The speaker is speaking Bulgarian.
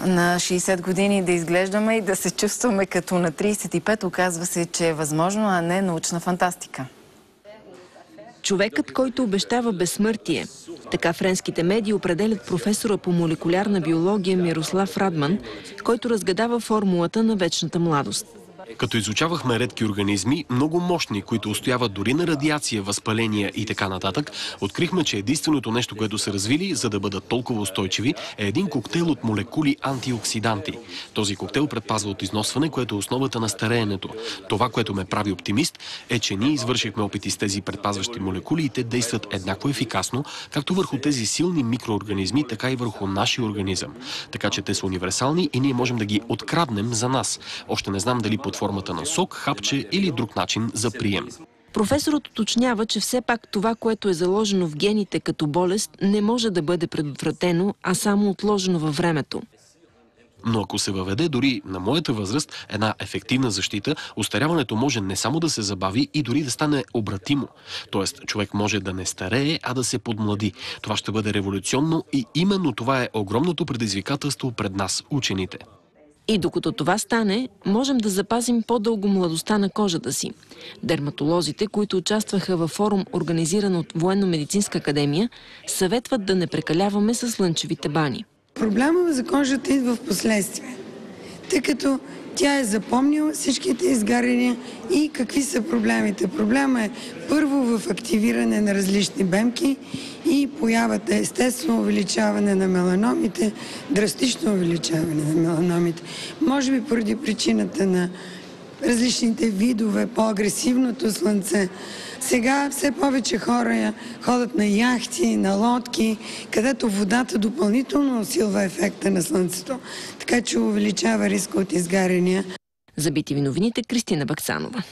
На 60 години да изглеждаме и да се чувстваме като на 35, оказва се, че е възможно, а не научна фантастика. Човекът, който обещава безсмъртие. Така френските медии определят професора по молекулярна биология Мирослав Радман, който разгадава формулата на вечната младост. Като изучавахме редки организми, много мощни, които устояват дори на радиация, възпаления и така нататък, открихме, че единственото нещо, което са развили, за да бъдат толкова устойчиви, е един коктейл от молекули антиоксиданти. Този коктейл предпазва от износване, което е основата на стареенето. Това, което ме прави оптимист, е, че ние извършихме опити с тези предпазващи молекули и те действат еднакво ефикасно, както върху тези силни микроорганизми, така и върху нашия организъм. Така че те са универсални и ние можем да ги откраднем за нас. Още не знам дали под формата на сок, хапче или друг начин за прием. Професорът уточнява, че все пак това, което е заложено в гените като болест, не може да бъде предотвратено, а само отложено във времето. Но ако се въведе дори на моята възраст една ефективна защита, остаряването може не само да се забави и дори да стане обратимо. Тоест, човек може да не старее, а да се подмлади. Това ще бъде революционно и именно това е огромното предизвикателство пред нас, учените. И докато това стане, можем да запазим по-дълго младостта на кожата си. Дерматолозите, които участваха във форум, организиран от Военно-медицинска академия, съветват да не прекаляваме с слънчевите бани. Проблема за кожата идва в последствие, тъй като тя е запомнила всичките изгаряния и какви са проблемите. Проблема е първо в активиране на различни бемки и появата естествено увеличаване на меланомите, драстично увеличаване на меланомите. Може би поради причината на различните видове, по-агресивното слънце. Сега все повече хора ходят на яхти, на лодки, където водата допълнително усилва ефекта на слънцето, така че увеличава риска от изгаряния. За BTV новините Кристина Баксанова.